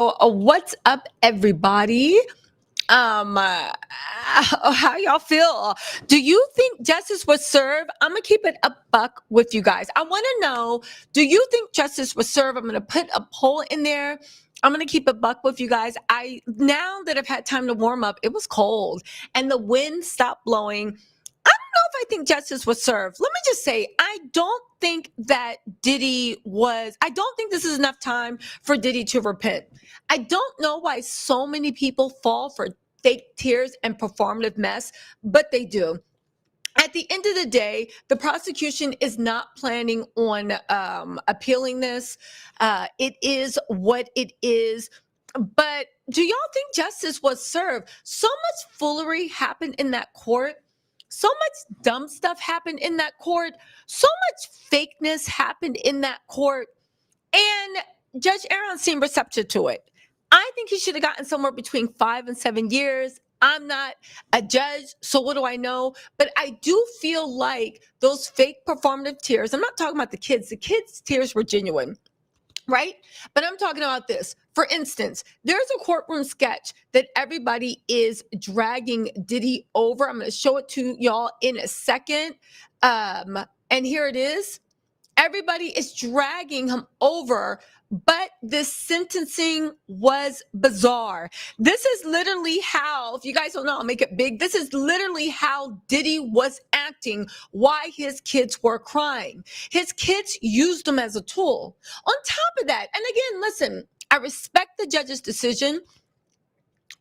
What's up, everybody? How y'all feel? Do you think justice was served? I'm gonna keep it a buck with you guys. I want to know: do you think justice was served? I'm gonna put a poll in there. I'm gonna keep a buck with you guys. I now that I've had time to warm up, it was cold and the wind stopped blowing. I don't know if I think justice was served. Let me just say, I don't think that I don't think this is enough time for Diddy to repent. I don't know why so many people fall for fake tears and performative mess, but they do. At the end of the day, the prosecution is not planning on appealing this. It is what it is. But do y'all think justice was served? So much foolery happened in that court. So much dumb stuff happened in that court. So much fakeness happened in that court. And Judge Aaron seemed receptive to it. I think he should have gotten somewhere between 5 and 7 years. I'm not a judge, so what do I know? But I do feel like those fake performative tears, I'm not talking about the kids' tears were genuine, right? But I'm talking about this. For instance, there's a courtroom sketch that everybody is dragging Diddy over. I'm going to show it to y'all in a second. And here it is. Everybody is dragging him over, but this sentencing was bizarre. This is literally how, if you guys don't know, I'll make it big. This is literally how Diddy was acting, why his kids were crying. His kids used him as a tool. On top of that, and again, listen, I respect the judge's decision.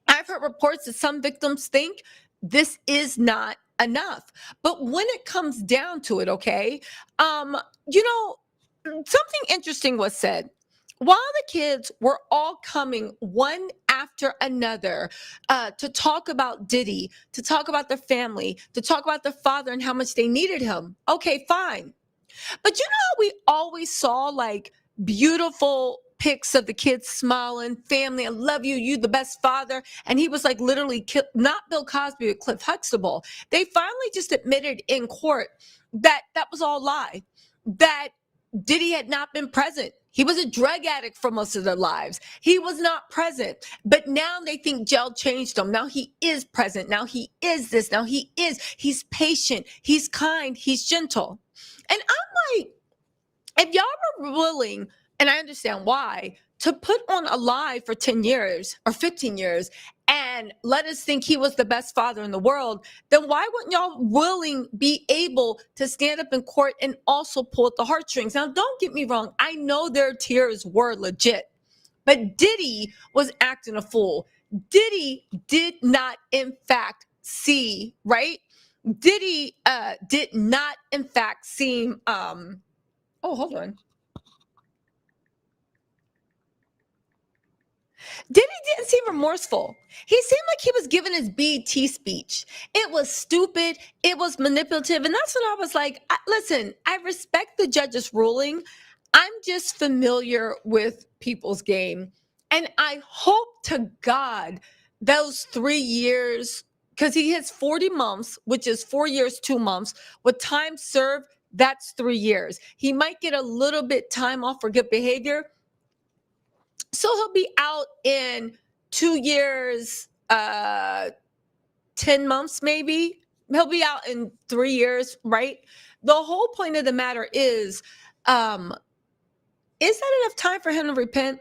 I've heard reports that some victims think this is not enough. But when it comes down to it, okay, you know, something interesting was said. While the kids were all coming one after another to talk about Diddy, to talk about their family, to talk about their father and how much they needed him. Okay, fine. But you know how we always saw like beautiful pics of the kids smiling, family, I love you, you the best father. And he was like literally not Bill Cosby, but Cliff Huxtable. They finally just admitted in court that that was all lie, that Diddy had not been present. He was a drug addict for most of their lives. He was not present. But now they think jail changed him. Now he is present. Now he is this. Now he's patient. He's kind. He's gentle. And I'm like, if y'all were willing, and I understand why, to put on a lie for 10 years or 15 years and let us think he was the best father in the world, then why wouldn't y'all be able to stand up in court and also pull at the heartstrings? Now, don't get me wrong. I know their tears were legit, but Diddy was acting a fool. Diddy did not, in fact, see, right? Diddy did not, in fact, seem, hold on. Diddy didn't seem remorseful. He seemed like he was giving his BT speech. It was stupid. It was manipulative. And that's when I was like, listen, I respect the judge's ruling. I'm just familiar with people's game. And I hope to God those 3 years, because he has 40 months, which is 4 years, 2 months, with time served, that's 3 years. He might get a little bit time off for good behavior. So he'll be out in 2 years, 10 months, maybe. He'll be out in 3 years, right? The whole point of the matter is that enough time for him to repent?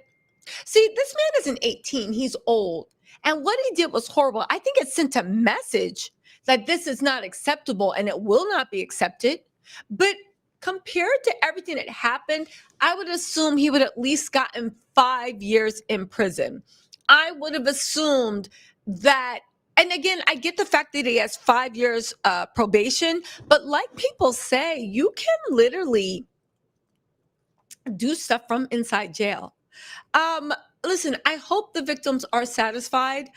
See, this man isn't 18. He's old. And what he did was horrible. I think it sent a message that this is not acceptable and it will not be accepted. But compared to everything that happened, I would assume he would at least gotten 5 years in prison. I would have assumed that, and again, I get the fact that he has 5 years probation, but like people say, you can literally do stuff from inside jail. Listen, I hope the victims are satisfied.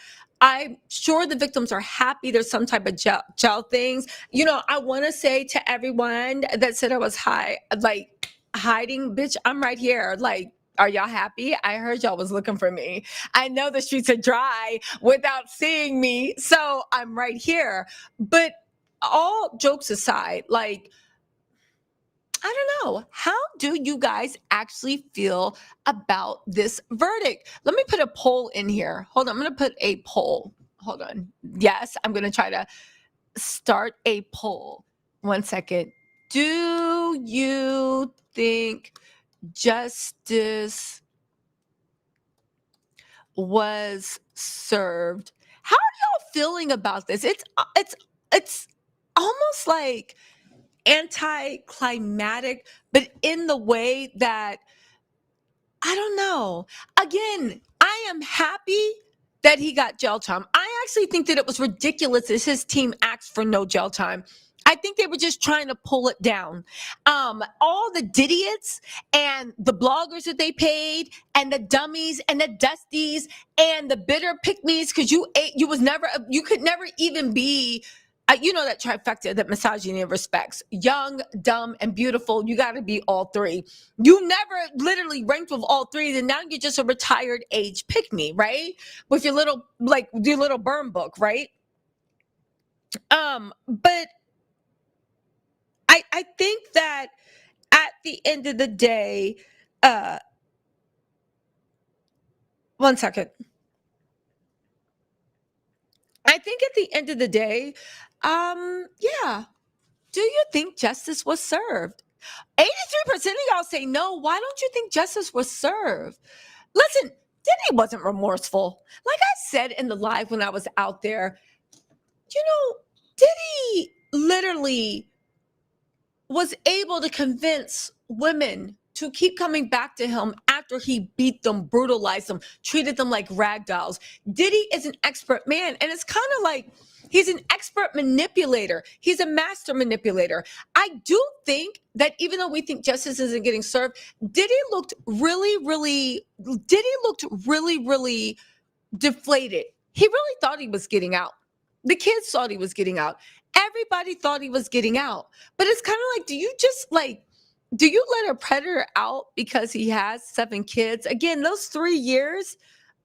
I'm sure the victims are happy there's some type of jail things. You know, I want to say to everyone that said I was hiding, bitch, I'm right here. Like, are y'all happy? I heard y'all was looking for me. I know the streets are dry without seeing me, so I'm right here. But all jokes aside, like, I don't know. How do you guys actually feel about this verdict? Let me put a poll in here. Hold on. I'm going to put a poll. Hold on. Yes, I'm going to try to start a poll. 1 second. Do you think justice was served? How are y'all feeling about this? It's almost like anticlimactic, but in the way that I don't know. Again, I am happy that he got jail time. I actually think that it was ridiculous that his team asked for no jail time. I think they were just trying to pull it down. All the Didiots and the bloggers that they paid, and the dummies and the dusties and the bitter pick-me's, because you could never even be you know that trifecta that misogyny respects: young, dumb, and beautiful. You got to be all three. You never literally ranked with all three, then now you're just a retired age pick me, right? With your little burn book, right? But I think that at the end of the day, 1 second. I think at the end of the day, yeah. Do you think justice was served? 83% of y'all say no. Why don't you think justice was served? Listen, Diddy wasn't remorseful. Like I said in the live when I was out there, Diddy literally was able to convince women to keep coming back to him after he beat them, brutalized them, treated them like rag dolls. Diddy is an expert man, and it's kind of like he's an expert manipulator. He's a master manipulator. I do think that even though we think justice isn't getting served, Diddy looked really deflated. He really thought he was getting out. The kids thought he was getting out. Everybody thought he was getting out. But it's kind of like, do you let a predator out because he has 7 kids? Again, those 3 years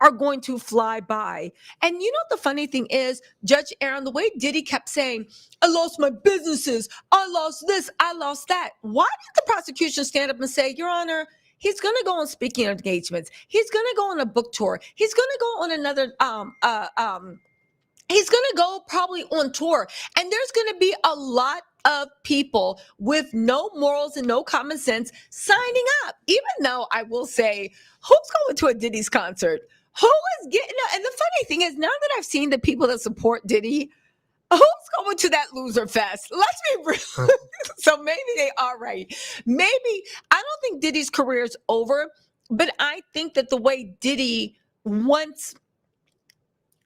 are going to fly by. And you know what the funny thing is, Judge Aaron, the way Diddy kept saying, I lost my businesses, I lost this, I lost that. Why did the prosecution stand up and say, Your Honor, he's going to go on speaking engagements. He's going to go on a book tour. He's going to go on another he's going to go probably on tour. And there's going to be a lot of people with no morals and no common sense signing up. Even though I will say, who's going to a Diddy's concert? Who is getting up? And the funny thing is, now that I've seen the people that support Diddy, who's going to that loser fest? Let's be real. So maybe they are right. Maybe, I don't think Diddy's career is over, but I think that the way Diddy once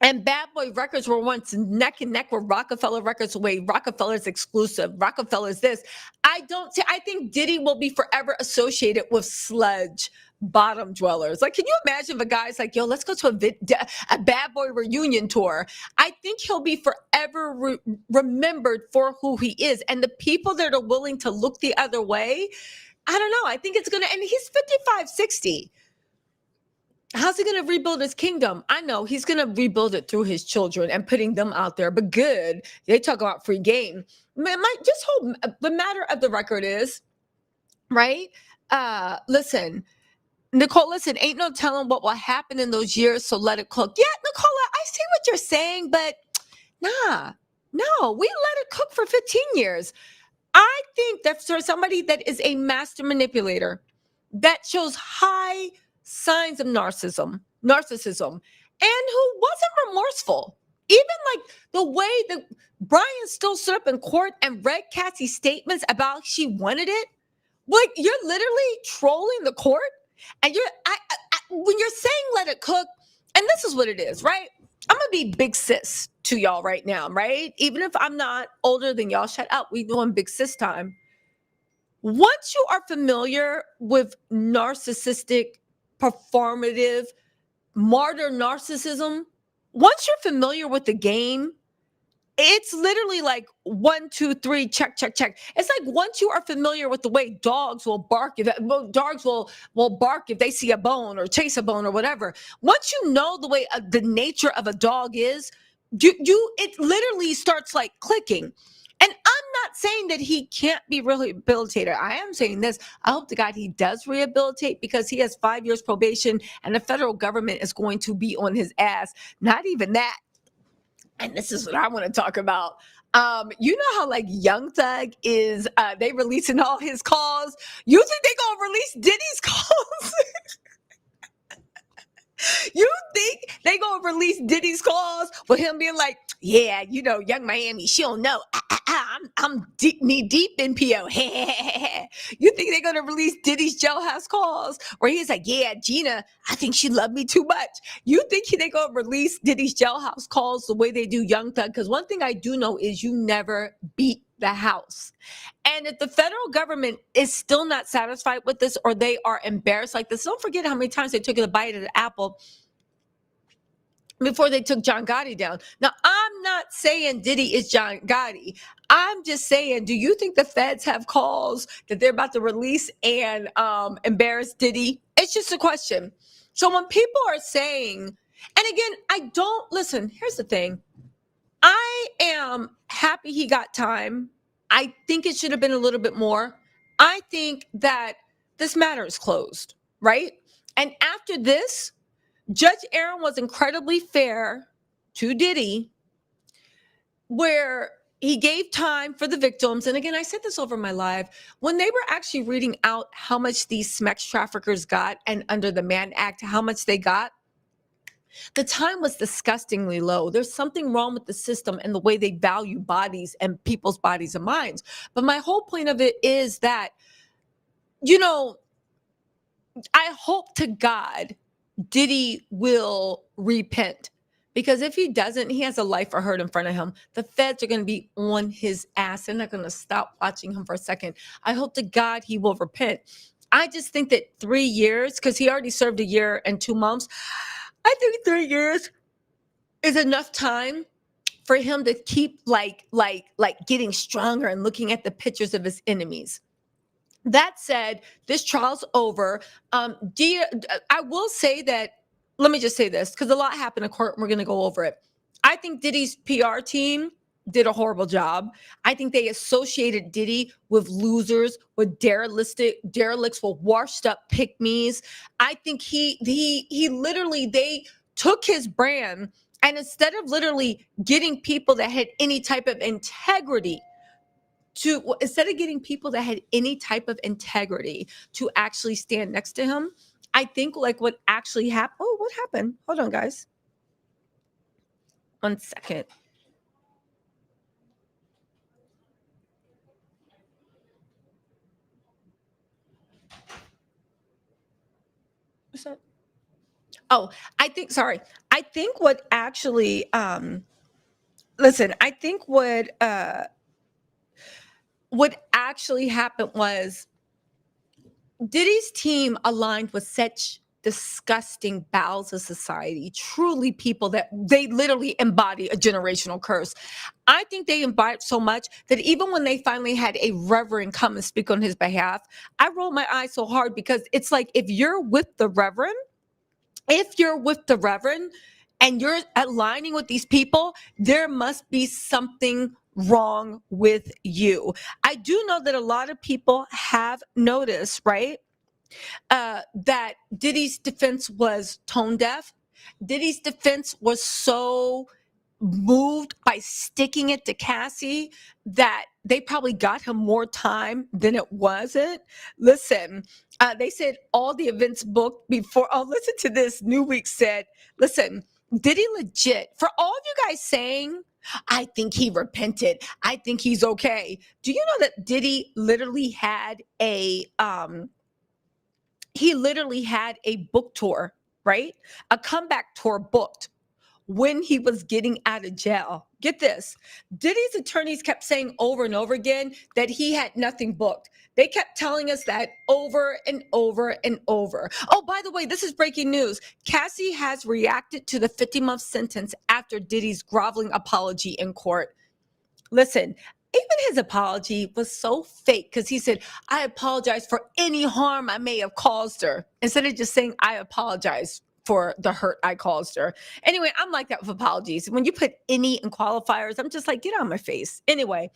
and Bad Boy Records were once neck and neck with Rockefeller Records, the way Rockefeller's exclusive, Rockefeller's this. I think Diddy will be forever associated with sludge bottom dwellers. Like, can you imagine if a guy's like, yo, let's go to a Bad Boy reunion tour? I think he'll be forever remembered for who he is. And the people that are willing to look the other way, I don't know. I think it's going to, and he's 55, 60. How's he going to rebuild his kingdom? I know he's going to rebuild it through his children and putting them out there. But good, they talk about free game. The matter of the record is, right? Listen, Nicole, ain't no telling what will happen in those years, so let it cook. Yeah, Nicola, I see what you're saying, but no, we let it cook for 15 years. I think that for somebody that is a master manipulator, that shows high signs of narcissism, and who wasn't remorseful. Even like the way that Brian still stood up in court and read Cassie's statements about she wanted it. Like, you're literally trolling the court, and when you're saying let it cook, and this is what it is, right? I'm gonna be big sis to y'all right now, right? Even if I'm not older than y'all, shut up. We doing big sis time. Once you are familiar with narcissistic, performative, martyr narcissism, once you're familiar with the game, it's literally like 1, 2, 3, check. It's like once you are familiar with the way dogs will bark, dogs will bark if they see a bone or chase a bone or whatever. Once you know the way the nature of a dog is, it literally starts like clicking. And I'm not saying that he can't be rehabilitated. I am saying this. I hope to God he does rehabilitate, because he has 5 years probation and the federal government is going to be on his ass. Not even that. And this is what I want to talk about. You know how like Young Thug is, they releasing all his calls. You think they gonna release Diddy's calls? You think they gonna release Diddy's calls with him being like, yeah, you know, Young Miami, she don't know. I'm knee deep in PO. You think they're gonna release Diddy's jailhouse calls where he's like, yeah, Gina, I think she loved me too much. You think they gonna release Diddy's jailhouse calls the way they do Young Thug? Because one thing I do know is you never beat the house. And if the federal government is still not satisfied with this, or they are embarrassed like this, don't forget how many times they took a bite of the apple before they took John Gotti down. Now, I'm not saying Diddy is John Gotti. I'm just saying, do you think the feds have calls that they're about to release and embarrass Diddy? It's just a question. So when people are saying, and again, I don't listen, here's the thing. I am happy he got time. I think it should have been a little bit more. I think that this matter is closed, right? And after this, Judge Aaron was incredibly fair to Diddy, where he gave time for the victims. And again, I said this over my live, when they were actually reading out how much these sex traffickers got, and under the Mann Act, how much they got, the time was disgustingly low. There's something wrong with the system and the way they value bodies and people's bodies and minds. But my whole point of it is that, you know, I hope to God Diddy will repent, because if he doesn't, he has a life for hurt in front of him. The feds are going to be on his ass. They're not going to stop watching him for a second. I hope to God he will repent. I just think that 3 years, because he already served 1 year and 2 months, I think 3 years is enough time for him to keep like getting stronger and looking at the pictures of his enemies. That said, this trial's over. I will say that, let me just say this, because a lot happened in court and we're going to go over it. I think Diddy's PR team did a horrible job. I think they associated Diddy with losers, with derelicts, with washed up pick-me's. I think he literally, they took his brand, and instead of literally getting people that had any type of integrity to actually stand next to him, I think like what actually happened. Oh, what happened? Hold on, guys. 1 second. What's that? Oh, I think what actually listen, I think what actually happened was Diddy's team aligned with such disgusting bowels of society, truly people that they literally embody a generational curse. I think they embodied so much that even when they finally had a reverend come and speak on his behalf, I rolled my eyes so hard, because it's like, if you're with the reverend and you're aligning with these people, there must be something wrong with you. I do know that a lot of people have noticed, right, that Diddy's defense was tone deaf. Diddy's defense was so moved by sticking it to Cassie that they probably got him more time than it wasn't. Listen, they said all the events booked before. Oh, listen to this. New Week said, listen, Diddy legit, for all of you guys saying, I think he repented, I think he's okay. Do you know that Diddy literally had a book tour, right? A comeback tour booked when he was getting out of jail. Get this. Diddy's attorneys kept saying over and over again that he had nothing booked. They kept telling us that over and over and over. Oh, by the way, this is breaking news. Cassie has reacted to the 50-month sentence after Diddy's groveling apology in court. Listen, even his apology was so fake, because he said, I apologize for any harm I may have caused her, instead of just saying, I apologize for the hurt I caused her. Anyway, I'm like that with apologies. When you put any in qualifiers, I'm just like, get out of my face. Anyway,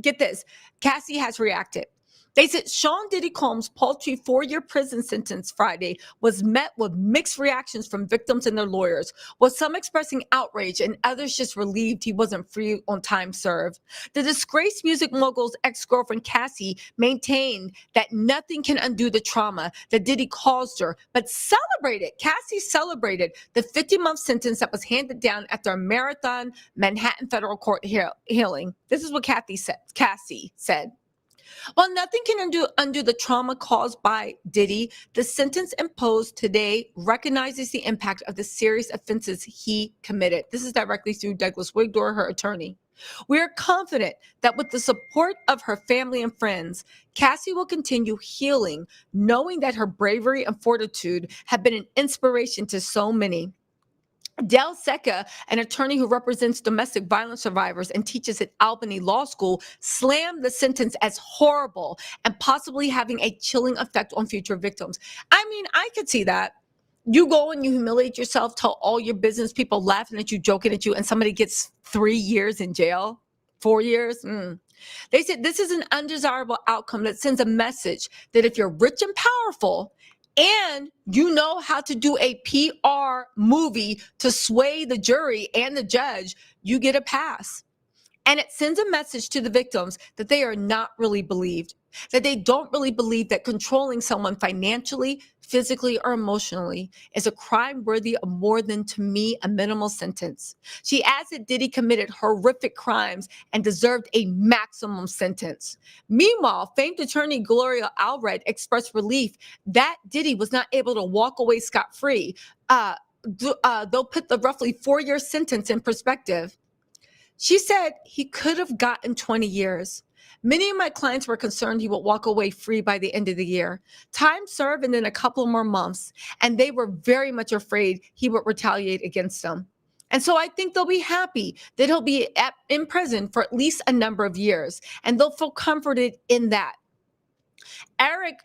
get this, Cassie has reacted. They said Sean Diddy Combs' paltry 4-year prison sentence Friday was met with mixed reactions from victims and their lawyers, with some expressing outrage and others just relieved he wasn't free on time served. The disgraced music mogul's ex-girlfriend Cassie maintained that nothing can undo the trauma that Diddy caused her, but Cassie celebrated the 50-month sentence that was handed down after a marathon Manhattan federal court hearing. This is what Cassie said. While nothing can undo the trauma caused by Diddy, the sentence imposed today recognizes the impact of the serious offenses he committed. This is directly through Douglas Wigdor, her attorney. We are confident that with the support of her family and friends, Cassie will continue healing, knowing that her bravery and fortitude have been an inspiration to so many. Del Secca, an attorney who represents domestic violence survivors and teaches at Albany Law School, slammed the sentence as horrible and possibly having a chilling effect on future victims. I mean, I could see that. You go and you humiliate yourself, tell all your business people laughing at you, joking at you, and somebody gets 3 years in jail, 4 years. They said this is an undesirable outcome that sends a message that if you're rich and powerful, and you know how to do a PR movie to sway the jury and the judge, you get a pass. And it sends a message to the victims that they are not really believed, that they don't really believe that controlling someone financially, physically, or emotionally is a crime worthy of more than, to me, a minimal sentence. She adds that Diddy committed horrific crimes and deserved a maximum sentence. Meanwhile, famed attorney Gloria Allred expressed relief that Diddy was not able to walk away scot-free. They'll put the roughly 4-year sentence in perspective. She said he could have gotten 20 years. Many of my clients were concerned he would walk away free by the end of the year. Time served and then a couple more months, and they were very much afraid he would retaliate against them. And so I think they'll be happy that he'll be in prison for at least a number of years, and they'll feel comforted in that. Eric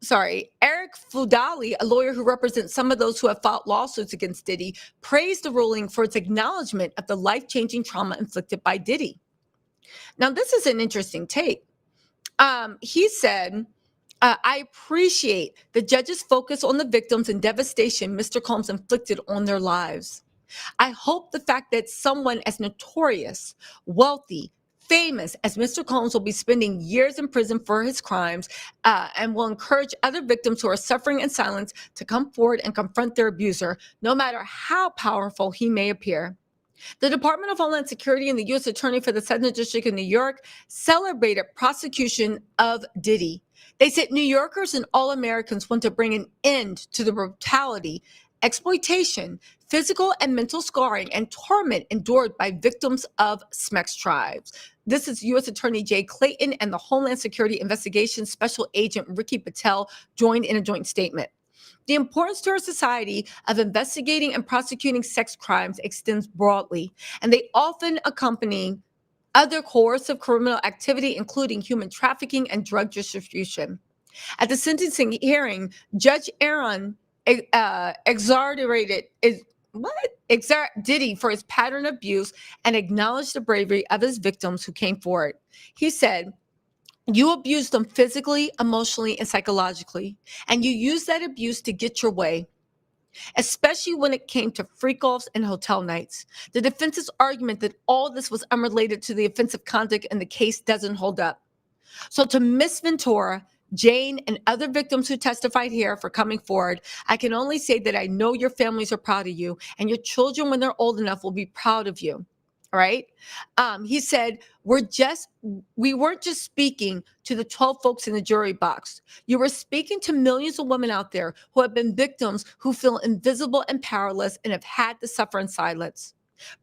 Fudali, a lawyer who represents some of those who have filed lawsuits against Diddy, praised the ruling for its acknowledgement of the life-changing trauma inflicted by Diddy. Now, this is an interesting take. He said, I appreciate the judge's focus on the victims and devastation Mr. Combs inflicted on their lives. I hope the fact that someone as notorious, wealthy, famous as Mr. Combs will be spending years in prison for his crimes and will encourage other victims who are suffering in silence to come forward and confront their abuser, no matter how powerful he may appear. The Department of Homeland Security and the U.S. Attorney for the Southern District of New York celebrated prosecution of Diddy. They said New Yorkers and all Americans want to bring an end to the brutality, exploitation, physical and mental scarring, and torment endured by victims of SMEX tribes. This is U.S. Attorney Jay Clayton and the Homeland Security Investigations Special Agent Ricky Patel joined in a joint statement. The importance to our society of investigating and prosecuting sex crimes extends broadly, and they often accompany other coercive criminal activity, including human trafficking and drug distribution. At the sentencing hearing, Judge Aaron exonerated Diddy for his pattern of abuse and acknowledged the bravery of his victims who came forward. He said, "You abused them physically, emotionally, and psychologically, and you used that abuse to get your way, especially when it came to freak-offs and hotel nights. The defense's argument that all this was unrelated to the offensive conduct in the case doesn't hold up. So to Miss Ventura, Jane, and other victims who testified here for coming forward, I can only say that I know your families are proud of you, and your children, when they're old enough, will be proud of you." All right. He said, we weren't just speaking to the 12 folks in the jury box. You were speaking to millions of women out there who have been victims who feel invisible and powerless and have had to suffer in silence.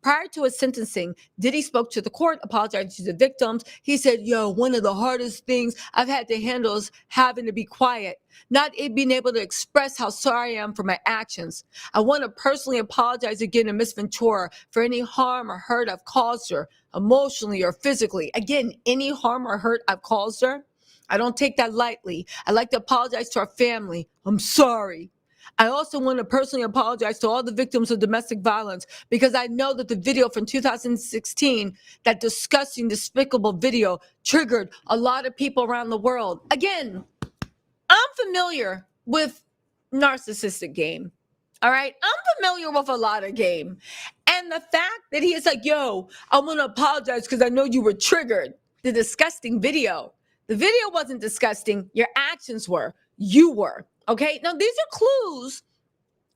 Prior to his sentencing, Diddy spoke to the court, apologizing to the victims. He said, one of the hardest things I've had to handle is having to be quiet, not being able to express how sorry I am for my actions. I want to personally apologize again to Miss Ventura for any harm or hurt I've caused her, emotionally or physically. Again, any harm or hurt I've caused her, I don't take that lightly. I'd like to apologize to our family. I'm sorry. I also want to personally apologize to all the victims of domestic violence because I know that the video from 2016, that disgusting, despicable video, triggered a lot of people around the world. Again, I'm familiar with narcissistic game. All right. I'm familiar with a lot of game. And the fact that he is like, yo, I want to apologize because I know you were triggered. The disgusting video. The video wasn't disgusting. Your actions were. You were. Okay. Now, these are clues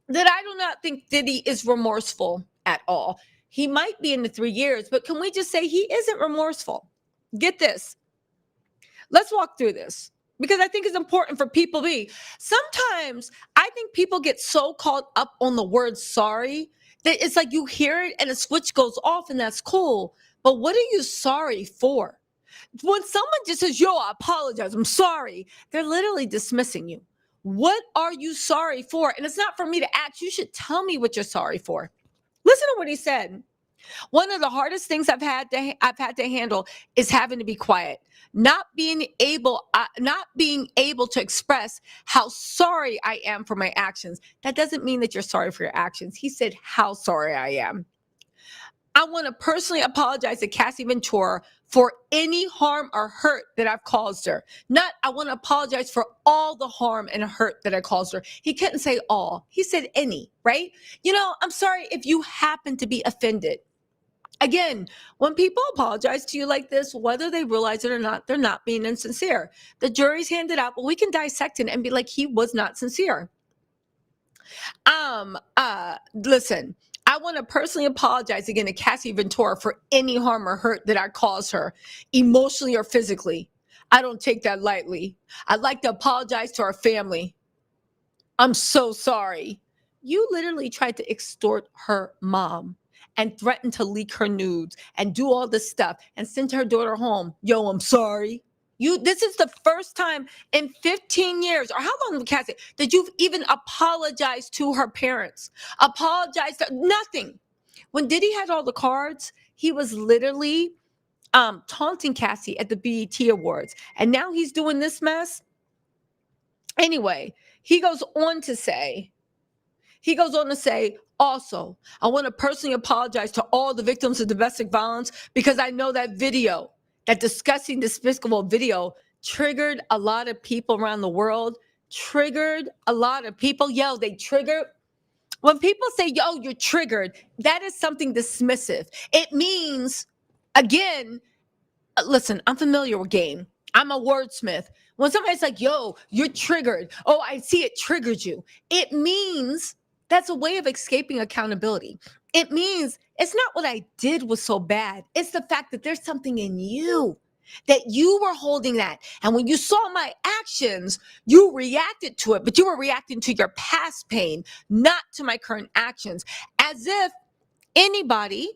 that I do not think Diddy is remorseful at all. He might be in the 3 years, but can we just say he isn't remorseful? Get this. Let's walk through this because I think it's important for people to be. Sometimes I think people get so caught up on the word sorry that it's like you hear it and a switch goes off and that's cool. But what are you sorry for? When someone just says, yo, I apologize, I'm sorry, they're literally dismissing you. What are you sorry for? And it's not for me to ask. You should tell me what you're sorry for. Listen to what he said. One of the hardest things I've had to handle is having to be quiet, not being able to express how sorry I am for my actions. That doesn't mean that you're sorry for your actions. He said how sorry I am. I want to personally apologize to Cassie Ventura for any harm or hurt that I've caused her. Not, I want to apologize for all the harm and hurt that I caused her. He couldn't say all. He said any, right? I'm sorry if you happen to be offended. Again, when people apologize to you like this, whether they realize it or not, they're not being insincere. The jury's handed out, but we can dissect it and be like, he was not sincere. Listen, I want to personally apologize again to Cassie Ventura for any harm or hurt that I caused her, emotionally or physically. I don't take that lightly. I'd like to apologize to our family. I'm so sorry. You literally tried to extort her mom and threatened to leak her nudes and do all this stuff and send her daughter home. Yo, I'm sorry. This is the first time in 15 years, or how long, Cassie, that you've even apologized to her parents. Apologized to nothing. When Diddy had all the cards, he was literally taunting Cassie at the BET Awards. And now he's doing this mess. Anyway, he goes on to say, also, I want to personally apologize to all the victims of domestic violence because I know that video, that disgusting, despicable video, triggered a lot of people around the world, triggered a lot of people. Yo, they triggered. When people say, yo, you're triggered, that is something dismissive. It means, again, listen, I'm familiar with game. I'm a wordsmith. When somebody's like, yo, you're triggered. Oh, I see it triggered you. It means that's a way of escaping accountability. It means it's not what I did was so bad. It's the fact that there's something in you that you were holding that. And when you saw my actions, you reacted to it, but you were reacting to your past pain, not to my current actions. As if anybody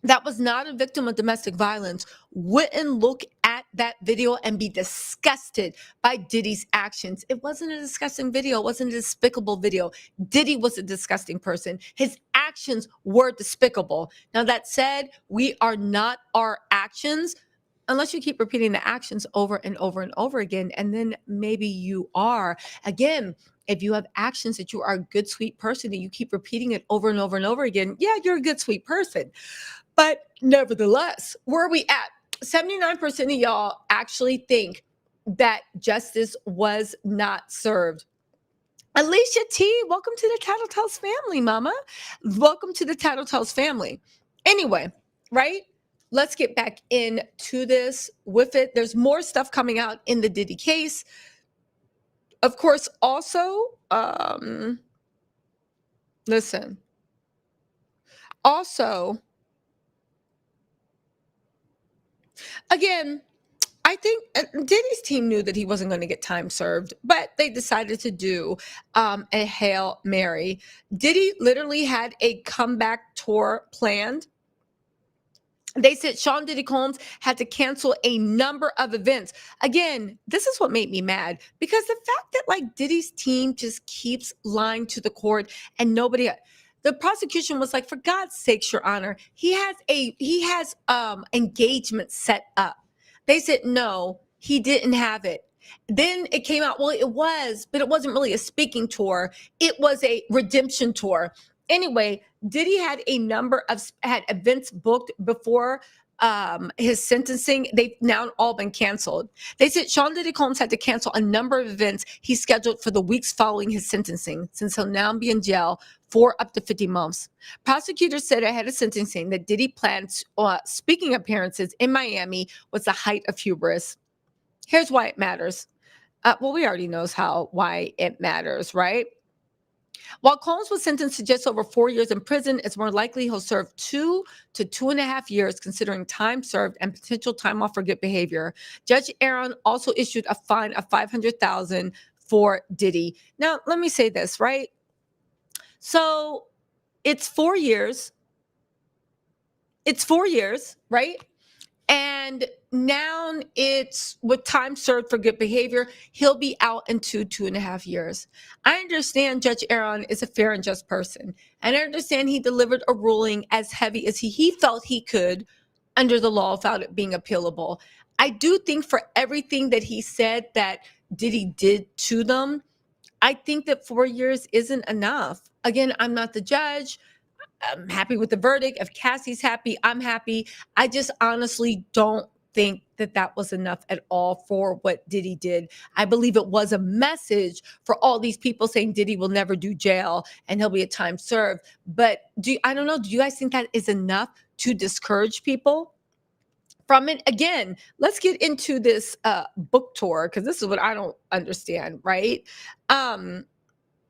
that was not a victim of domestic violence wouldn't look at that video and be disgusted by Diddy's actions. It wasn't a disgusting video. It wasn't a despicable video. Diddy was a disgusting person. His actions were despicable. Now, that said, we are not our actions unless you keep repeating the actions over and over and over again. And then maybe you are. Again, if you have actions that you are a good, sweet person and you keep repeating it over and over and over again, yeah, you're a good, sweet person. But nevertheless, where are we at? 79% of y'all actually think that justice was not served. Alicia T, welcome to the Tattletales family, mama. Welcome to the Tattletales family. Anyway, right? Let's get back into this with it. There's more stuff coming out in the Diddy case. Of course, also, listen. Also, again, I think Diddy's team knew that he wasn't going to get time served, but they decided to do a Hail Mary. Diddy literally had a comeback tour planned. They said Sean Diddy Combs had to cancel a number of events. Again, this is what made me mad because the fact that like Diddy's team just keeps lying to the court and nobody. The prosecution was like, for God's sakes, Your Honor, he has engagement set up. They said, no, he didn't have it. Then it came out, well, it was, but it wasn't really a speaking tour. It was a redemption tour. Anyway, Diddy had a number of had events booked before his sentencing. They've now all been canceled. They said Sean Diddy Combs had to cancel a number of events he scheduled for the weeks following his sentencing, since he'll now be in jail for up to 50 months. Prosecutors said ahead of sentencing that Diddy planned speaking appearances in Miami was the height of hubris. Here's why it matters. Well, we already knows why it matters, right? While Combs was sentenced to just over 4 years in prison, it's more likely he'll serve 2 to 2.5 years, considering time served and potential time off for good behavior. Judge Aaron also issued a fine of $500,000 for Diddy. Now, let me say this, right? So it's 4 years. It's 4 years, right? And now it's with time served for good behavior. He'll be out in 2.5 years. I understand Judge Aaron is a fair and just person. And I understand he delivered a ruling as heavy as he felt he could under the law without it being appealable. I do think for everything that he said that Diddy did to them, I think that 4 years isn't enough. Again, I'm not the judge. I'm happy with the verdict. If Cassie's happy, I'm happy. I just honestly don't think that that was enough at all for what Diddy did. I believe it was a message for all these people saying Diddy will never do jail and he'll be at time served. But I don't know. Do you guys think that is enough to discourage people from it? Again, let's get into this book tour, because this is what I don't understand, right?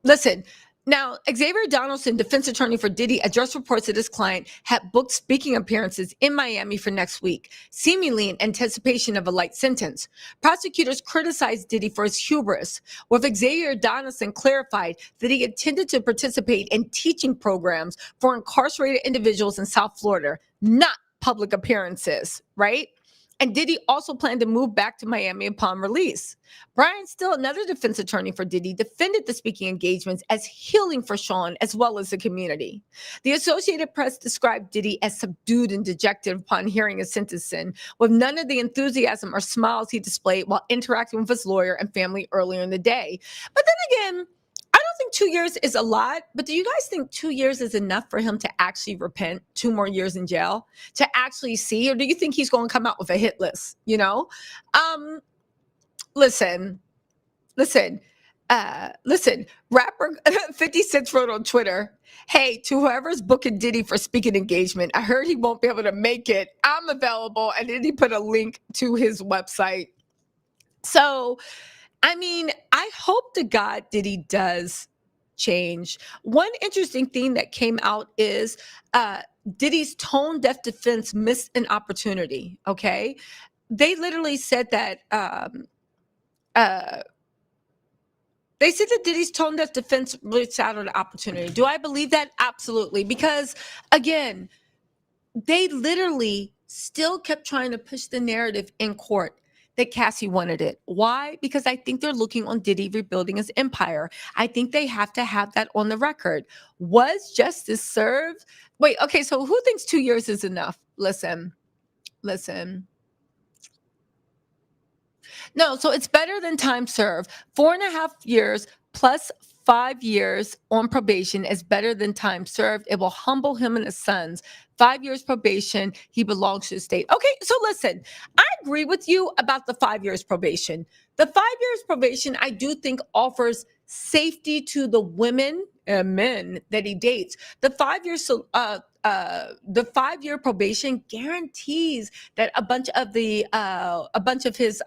Listen, now, Xavier Donaldson, defense attorney for Diddy, addressed reports that his client had booked speaking appearances in Miami for next week, seemingly in anticipation of a light sentence. Prosecutors criticized Diddy for his hubris, with Xavier Donaldson clarified that he intended to participate in teaching programs for incarcerated individuals in South Florida, not public appearances, right? And Diddy also planned to move back to Miami upon release. Brian Still, another defense attorney for Diddy, defended the speaking engagements as healing for Sean as well as the community. The Associated Press described Diddy as subdued and dejected upon hearing his sentencing, with none of the enthusiasm or smiles he displayed while interacting with his lawyer and family earlier in the day. But then again, I don't think 2 years is a lot, but do you guys think 2 years is enough for him to actually repent? 2 more years in jail to actually see? Or do you think he's going to come out with a hit list? Listen. Rapper 50 Cent wrote on Twitter, "Hey, to whoever's booking Diddy for speaking engagement, I heard he won't be able to make it. I'm available." And then he put a link to his website. So, I mean, I hope to God Diddy does change. One interesting thing that came out is Diddy's tone deaf defense missed an opportunity. Okay. They literally said that uh, Diddy's tone deaf defense missed out on an opportunity. Do I believe that? Absolutely. Because again, they literally still kept trying to push the narrative in court that Cassie wanted it. Why? Because I think they're looking on Diddy rebuilding his empire. I think they have to have that on the record. Was justice served? Wait, okay, so who thinks 2 years is enough? Listen. No, so it's better than time served. 4.5 years plus 5 years on probation is better than time served. It will humble him and his sons. 5 years probation, he belongs to the state. Okay, so listen, I agree with you about the 5 years probation. The 5 years probation, I do think, offers safety to the women and men that he dates. The 5 years, the 5 year probation guarantees that a bunch of his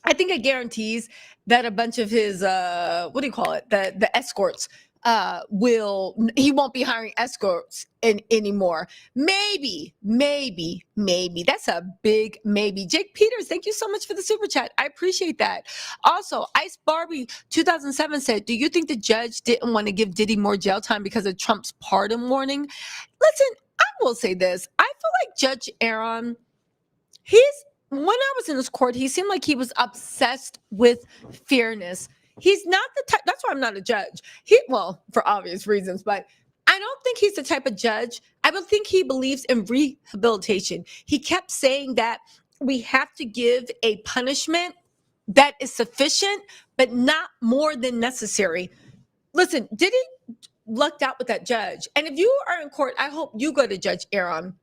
I think it guarantees that a bunch of his what do you call it, the escorts he won't be hiring escorts anymore. Maybe that's a big maybe. Jake Peters, thank you so much for the super chat. I appreciate that. Also, Ice Barbie 2007 said, "Do you think the judge didn't want to give Diddy more jail time because of Trump's pardon warning?" Listen, I will say this. I feel like Judge Aaron, when I was in his court, he seemed like he was obsessed with fairness. He's not the type, that's why I'm not a judge. Well, for obvious reasons, but I don't think he's the type of judge. I don't think he believes in rehabilitation. He kept saying that we have to give a punishment that is sufficient, but not more than necessary. Listen, Diddy lucked out with that judge. And if you are in court, I hope you go to Judge Aaron.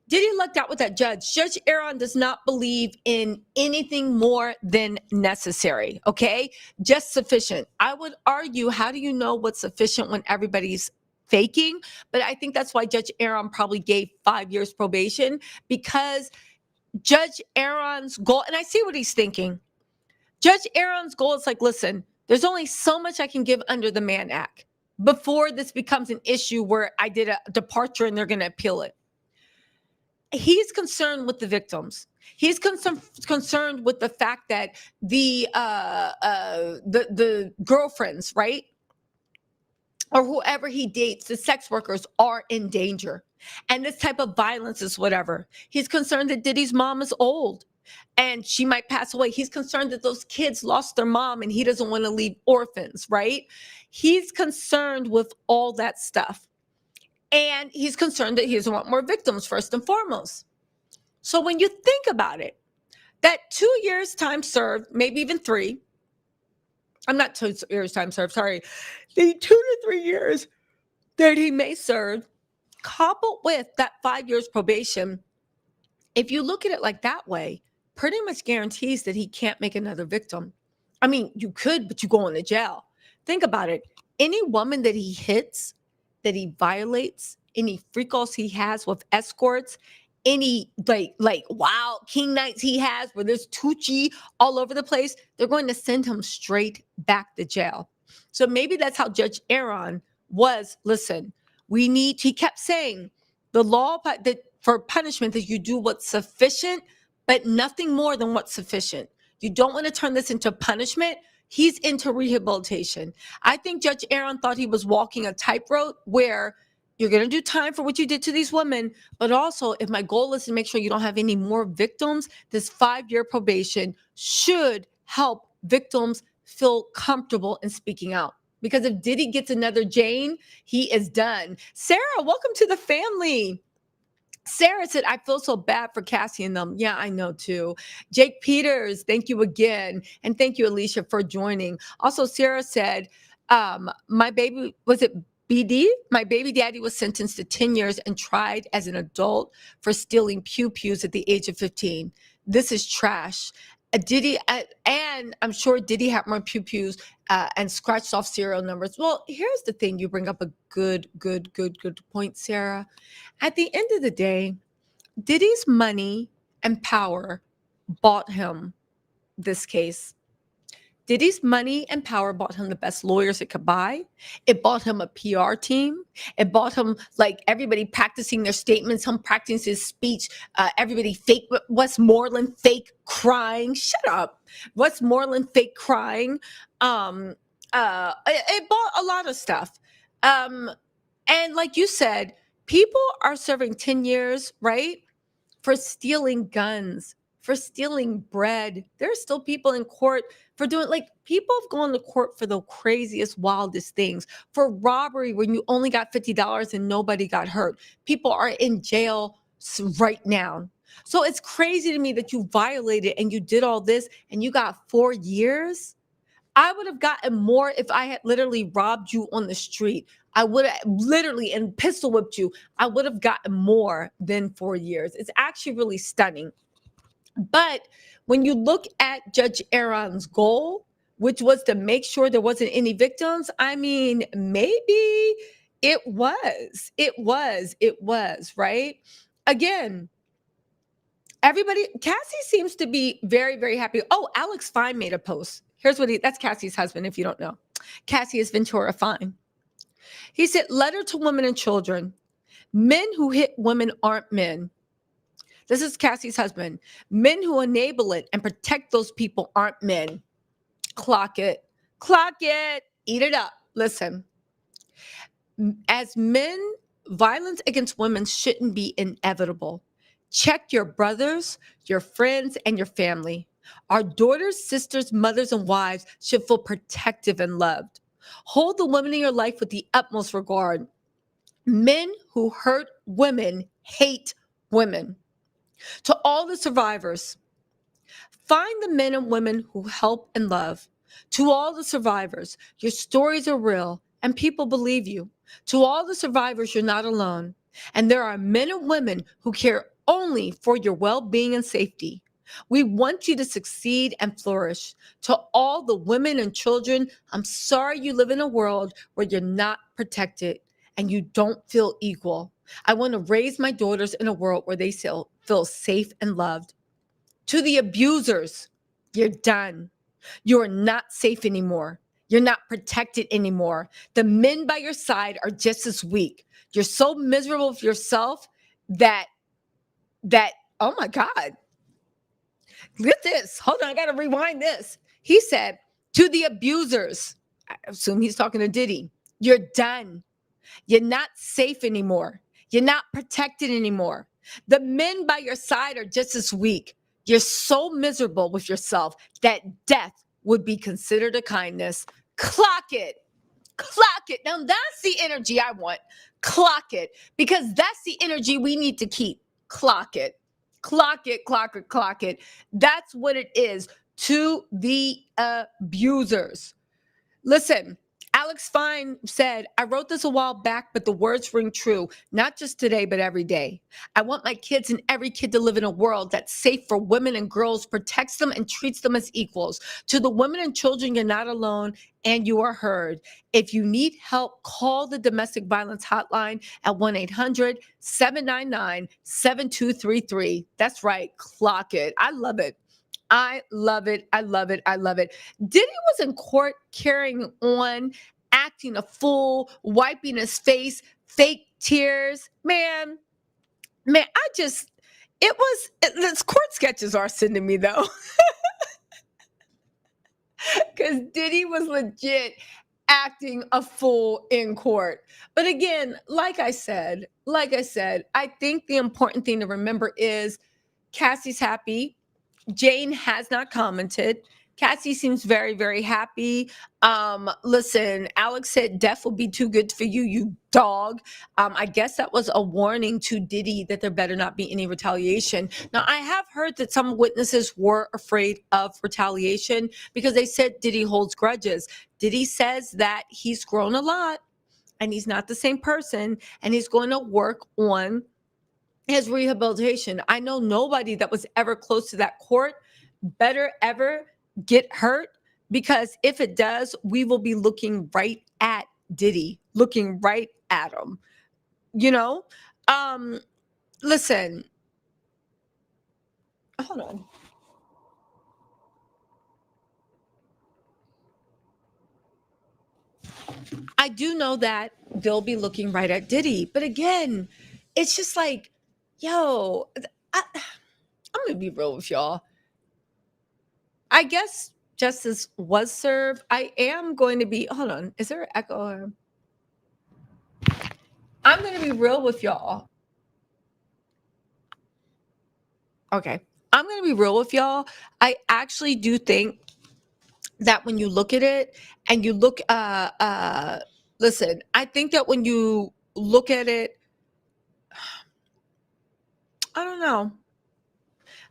Diddy lucked out with that judge. Judge Aaron does not believe in anything more than necessary, okay? Just sufficient. I would argue, how do you know what's sufficient when everybody's faking? But I think that's why Judge Aaron probably gave 5 years probation, because Judge Aaron's goal, and I see what he's thinking. Judge Aaron's goal is like, listen, there's only so much I can give under the Mann Act before this becomes an issue where I did a departure and they're going to appeal it. He's concerned with the victims. He's concerned with the fact that the girlfriends, right, or whoever he dates, the sex workers, are in danger, and this type of violence is whatever. He's concerned that Diddy's mom is old and she might pass away. He's concerned that those kids lost their mom and he doesn't want to leave orphans, right? He's concerned with all that stuff. And he's concerned that he doesn't want more victims, first and foremost. So when you think about it, that 2 years time served, maybe even 3, I'm not 2 years time served, sorry, the 2 to 3 years that he may serve, coupled with that 5 years probation, if you look at it like that way, pretty much guarantees that he can't make another victim. I mean, you could, but you go into jail. Think about it. Any woman that he hits, that he violates, any freak-offs he has with escorts, any like wild king nights he has where there's Tucci all over the place, they're going to send him straight back to jail. So maybe that's how Judge Aaron was. Listen, he kept saying the law that for punishment that you do what's sufficient, but nothing more than what's sufficient. You don't want to turn this into punishment. He's into rehabilitation. I think Judge Aaron thought he was walking a tightrope where you're going to do time for what you did to these women, but also if my goal is to make sure you don't have any more victims, this 5-year probation should help victims feel comfortable in speaking out. Because if Diddy gets another Jane, he is done. Sarah, welcome to the family. Sarah said, I feel so bad for Cassie and them. Yeah, I know too. Jake Peters, thank you again. And thank you, Alicia, for joining. Also, Sarah said, my baby, was it BD? My baby daddy was sentenced to 10 years and tried as an adult for stealing pew-pews at the age of 15. This is trash. Diddy, and I'm sure Diddy had more pew-pews and scratched off serial numbers. Well, here's the thing. You bring up a good point, Sarah. At the end of the day, Diddy's money and power bought him this case. Diddy's money and power bought him the best lawyers it could buy. It bought him a PR team. It bought him like everybody practicing their statements, him practicing his speech, everybody fake Westmoreland fake crying. Shut up. Westmoreland fake crying. It bought a lot of stuff. And like you said, people are serving 10 years, right? For stealing guns, for stealing bread. There are still people in court for doing, like, people have gone to court for the craziest, wildest things. For robbery when you only got $50 and nobody got hurt. People are in jail right now. So it's crazy to me that you violated and you did all this and you got 4 years. I would have gotten more if I had literally robbed you on the street. I would have literally and pistol whipped you. I would have gotten more than 4 years. It's actually really stunning. But when you look at Judge Aaron's goal, which was to make sure there wasn't any victims, I mean, maybe it was, right? Again, Cassie seems to be very, very happy. Oh, Alex Fine made a post. Here's that's Cassie's husband, if you don't know. Cassie is Ventura Fine. He said, letter to women and children. Men who hit women aren't men. This is Cassie's husband. Men who enable it and protect those people aren't men. Clock it. Eat it up. Listen. As men, violence against women shouldn't be inevitable. Check your brothers, your friends, and your family. Our daughters, sisters, mothers, and wives should feel protective and loved. Hold the women in your life with the utmost regard. Men who hurt women hate women. To all the survivors, Find the men and women who help and love. To all the survivors, your stories are real and people believe you. To all the survivors, you're not alone. And there are men and women who care only for your well being and safety. We want you to succeed and flourish. To all the women and children, I'm sorry you live in a world where you're not protected and you don't feel equal. I want to raise my daughters in a world where they feel safe and loved. To the abusers, you're done. You're not safe anymore. You're not protected anymore. The men by your side are just as weak. You're so miserable with yourself that oh my God, get this. Hold on, I gotta rewind this. He said to the abusers, I assume he's talking to Diddy, you're done. You're not safe anymore. You're not protected anymore. The men by your side are just as weak. You're so miserable with yourself that death would be considered a kindness. Clock it. Clock it. Now that's the energy I want. Clock it. Because that's the energy we need to keep. Clock it. Clock it, clock it, clock it. That's what it is to the abusers. Listen, Alex Fine said, I wrote this a while back, but the words ring true, not just today, but every day. I want my kids and every kid to live in a world that's safe for women and girls, protects them and treats them as equals. To the women and children, you're not alone and you are heard. If you need help, call the domestic violence hotline at 1-800-799-7233. That's right. Clock it. I love it. I love it. I love it. I love it. Diddy was in court carrying on, acting a fool, wiping his face, fake tears. Man, this court sketches are sending me though. Because Diddy was legit acting a fool in court. But again, like I said, I think the important thing to remember is Cassie's happy. Jane has not commented. Cassie seems very, very happy. Listen, Alex said death will be too good for you, you dog. I guess that was a warning to Diddy that there better not be any retaliation. Now, I have heard that some witnesses were afraid of retaliation because they said Diddy holds grudges. Diddy says that he's grown a lot and he's not the same person and he's going to work on his rehabilitation. I know nobody that was ever close to that court better ever get hurt, because if it does, we will be looking right at Diddy, looking right at him. You know? Listen, hold on. I do know that they'll be looking right at Diddy, but again, it's just like, yo, I'm gonna be real with y'all. I guess justice was served. I am going to be, hold on, is there an echo? I'm going to be real with y'all. Okay. I'm going to be real with y'all. I actually do think that when you look at it and you look, listen, I think that when you look at it, I don't know.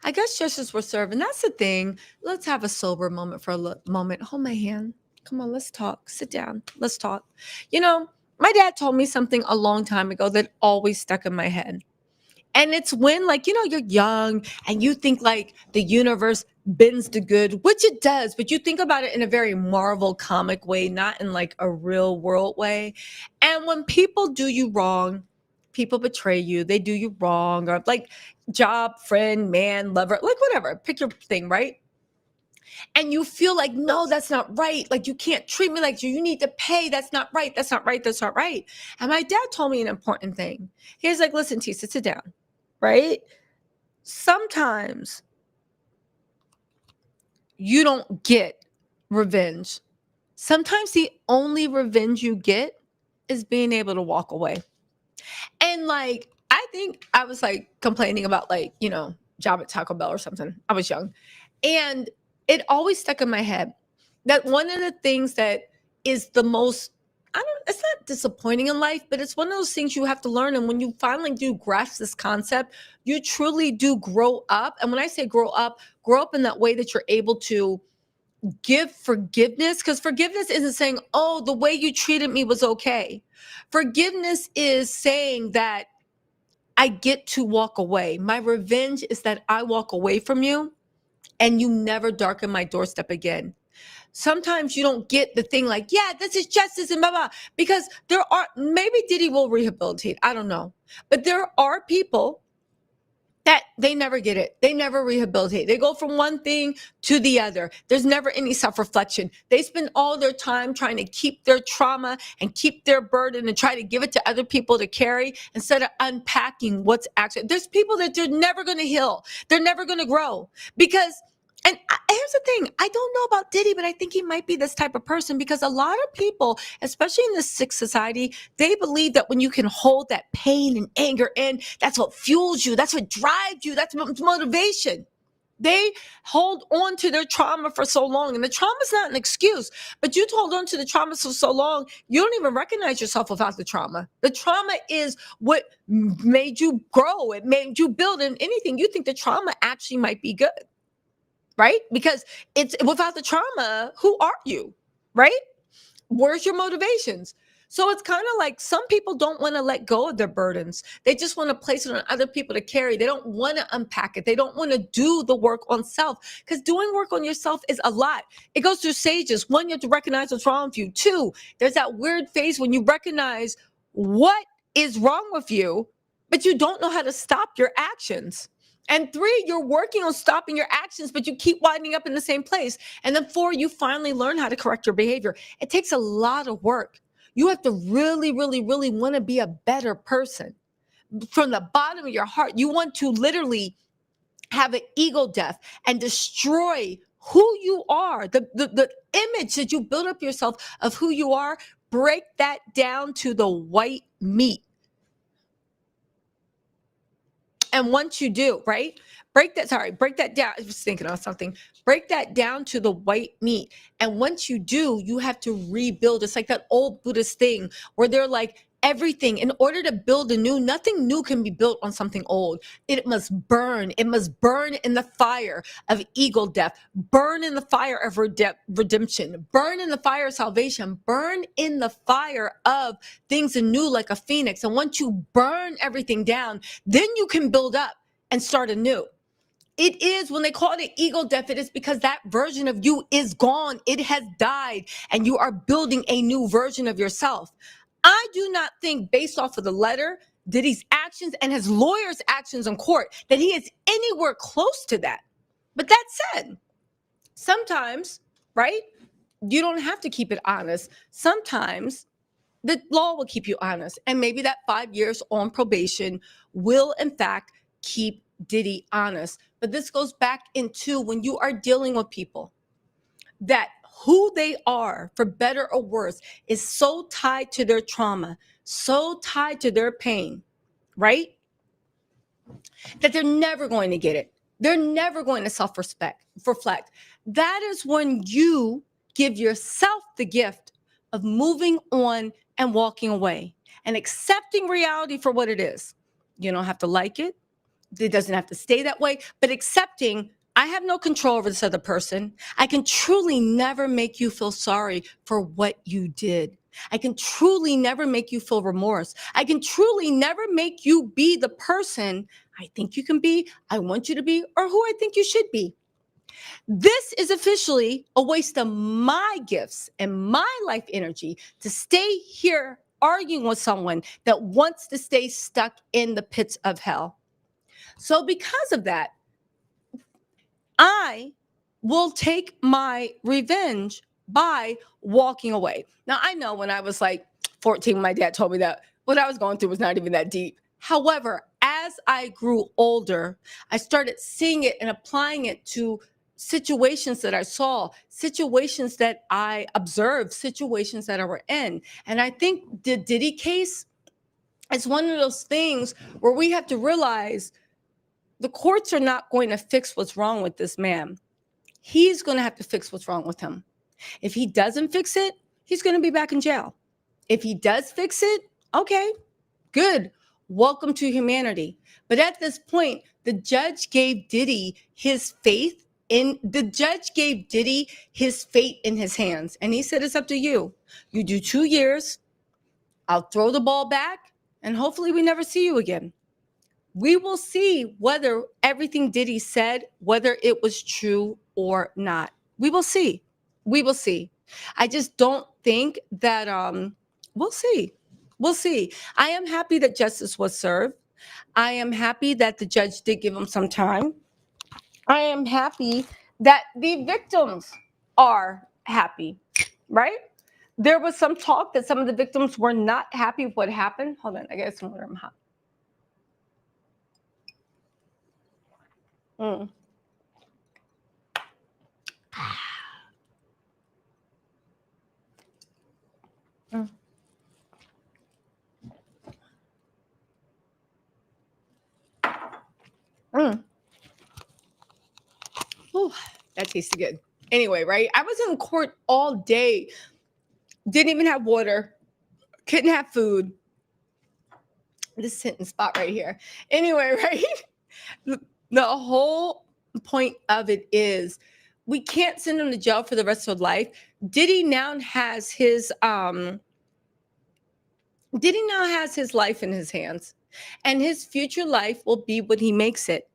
I guess justice was served. And that's the thing. Let's have a sober moment for a moment. Hold my hand. Come on, let's talk. Sit down. Let's talk. You know, my dad told me something a long time ago that always stuck in my head. And it's when, like, you know, you're young and you think like the universe bends to good, which it does, but you think about it in a very Marvel comic way, not in like a real world way. And when people do you wrong, people betray you, they do you wrong, or like job, friend, man, lover, like whatever, pick your thing, right? And you feel like, no, that's not right. Like, you can't treat me like you need to pay. That's not right. That's not right. That's not right. And my dad told me an important thing. He was like, listen, Tisa, sit down, right? Sometimes you don't get revenge. Sometimes the only revenge you get is being able to walk away. And like, I think I was like complaining about like, you know, job at Taco Bell or something. I was young. And it always stuck in my head that one of the things that is the most it's not disappointing in life, but it's one of those things you have to learn. And when you finally do grasp this concept, you truly do grow up. And when I say grow up in that way that you're able to give forgiveness, because forgiveness isn't saying, oh, the way you treated me was okay. Forgiveness is saying that I get to walk away. My revenge is that I walk away from you and you never darken my doorstep again. Sometimes you don't get the thing like, yeah, this is justice and blah, blah, because maybe Diddy will rehabilitate. I don't know. But there are people that they never get it. They never rehabilitate. They go from one thing to the other. There's never any self-reflection. They spend all their time trying to keep their trauma and keep their burden and try to give it to other people to carry instead of unpacking what's actually. There's people that they're never going to heal. They're never going to grow because. And here's the thing. I don't know about Diddy, but I think he might be this type of person because a lot of people, especially in this sick society, they believe that when you can hold that pain and anger in, that's what fuels you. That's what drives you. That's motivation. They hold on to their trauma for so long. And the trauma is not an excuse, but you hold on to the trauma for so long, you don't even recognize yourself without the trauma. The trauma is what made you grow. It made you build. And anything, you think the trauma actually might be good. Right? Because it's without the trauma, who are you? Right? Where's your motivations? So it's kind of like some people don't want to let go of their burdens. They just want to place it on other people to carry. They don't want to unpack it. They don't want to do the work on self because doing work on yourself is a lot. It goes through stages. One, you have to recognize what's wrong with you. Two, there's that weird phase when you recognize what is wrong with you, but you don't know how to stop your actions. And three, you're working on stopping your actions, but you keep winding up in the same place. And then four, you finally learn how to correct your behavior. It takes a lot of work. You have to really, really, really want to be a better person. From the bottom of your heart, you want to literally have an ego death and destroy who you are, the image that you build up yourself of who you are, break that down to the white meat. And once you do, right, break that down. I was thinking of something. Break that down to the white meat. And once you do, you have to rebuild. It's like that old Buddhist thing where they're like, everything, in order to build nothing new can be built on something old. It must burn. It must burn in the fire of ego death, burn in the fire of redemption, burn in the fire of salvation, burn in the fire of things anew like a phoenix. And once you burn everything down, then you can build up and start anew. It is, when they call it ego death, it is because that version of you is gone. It has died, and you are building a new version of yourself. I do not think, based off of the letter, Diddy's actions and his lawyer's actions in court, that he is anywhere close to that. But that said, sometimes, right, you don't have to keep it honest. Sometimes the law will keep you honest. And maybe that 5 years on probation will, in fact, keep Diddy honest. But this goes back into when you are dealing with people, that who they are, for better or worse, is so tied to their trauma, so tied to their pain, right? That they're never going to get it. They're never going to reflect. That is when you give yourself the gift of moving on and walking away and accepting reality for what it is. You don't have to like it. It doesn't have to stay that way, but accepting, I have no control over this other person. I can truly never make you feel sorry for what you did. I can truly never make you feel remorse. I can truly never make you be the person I think you can be, I want you to be, or who I think you should be. This is officially a waste of my gifts and my life energy to stay here arguing with someone that wants to stay stuck in the pits of hell. So because of that, I will take my revenge by walking away. Now, I know when I was like 14, my dad told me that what I was going through was not even that deep. However, as I grew older, I started seeing it and applying it to situations that I saw, situations that I observed, situations that I were in. And I think the Diddy case is one of those things where we have to realize the courts are not going to fix what's wrong with this man. He's going to have to fix what's wrong with him. If he doesn't fix it, he's going to be back in jail. If he does fix it, okay, good. Welcome to humanity. But at this point, the judge gave Diddy his fate in his hands. And he said, it's up to you. You do 2 years. I'll throw the ball back and hopefully we never see you again. We will see whether everything Diddy said, whether it was true or not. We will see. We will see. I just don't think that we'll see. We'll see. I am happy that justice was served. I am happy that the judge did give him some time. I am happy that the victims are happy, right? There was some talk that some of the victims were not happy with what happened. Hold on, I got some water. I'm hot. Mm. Mm. Mm. Ooh, that tasted good. Anyway, right? I was in court all day. Didn't even have water. Couldn't have food. This hitting spot right here. Anyway, right? The whole point of it is we can't send him to jail for the rest of life. Diddy now has his life in his hands. And his future life will be what he makes it.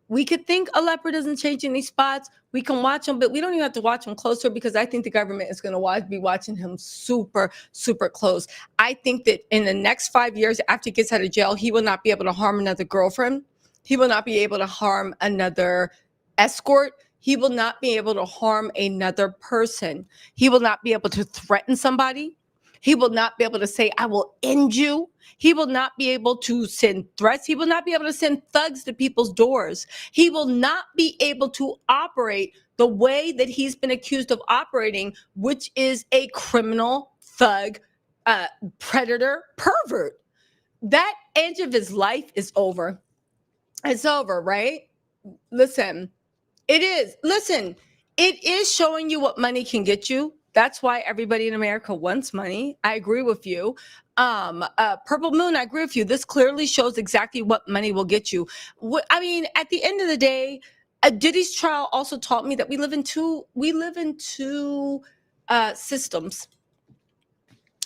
We could think a leopard doesn't change any spots. We can watch him, but we don't even have to watch him closer because I think the government is going to be watching him super, super close. I think that in the next 5 years after he gets out of jail, he will not be able to harm another girlfriend. He will not be able to harm another escort. He will not be able to harm another person. He will not be able to threaten somebody. He will not be able to say, I will end you. He will not be able to send threats. He will not be able to send thugs to people's doors. He will not be able to operate the way that he's been accused of operating, which is a criminal, thug, predator, pervert. That edge of his life is over. It's over, right? Listen, it is. Listen, it is showing you what money can get you. That's why everybody in America wants money. I agree with you. Purple Moon, I agree with you. This clearly shows exactly what money will get you. I mean, at the end of the day, Diddy's trial also taught me that we live in two systems.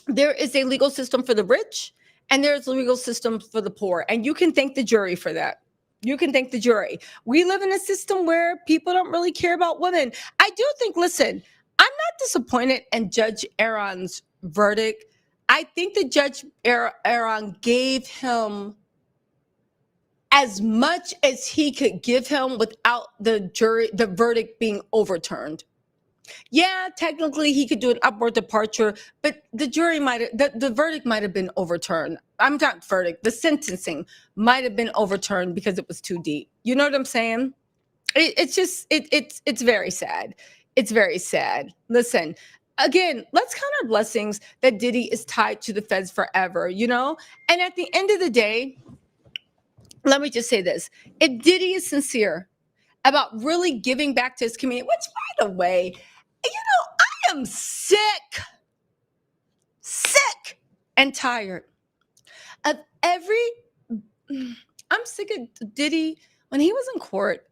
There is a legal system for the rich, and there's a legal system for the poor. And you can thank the jury for that. You can thank the jury. We live in a system where people don't really care about women. I do think, listen, I'm not disappointed in Judge Aaron's verdict. I think that Judge Aaron gave him as much as he could give him without the verdict being overturned. Yeah, technically he could do an upward departure, but the verdict might have been overturned. I'm not verdict, the sentencing might have been overturned because it was too deep. You know what I'm saying? It's very sad. It's very sad. Listen, again, let's count our blessings that Diddy is tied to the feds forever, you know? And at the end of the day, let me just say this. If Diddy is sincere about really giving back to his community, which, by the way, you know, I am sick and tired of I'm sick of Diddy when he was in court.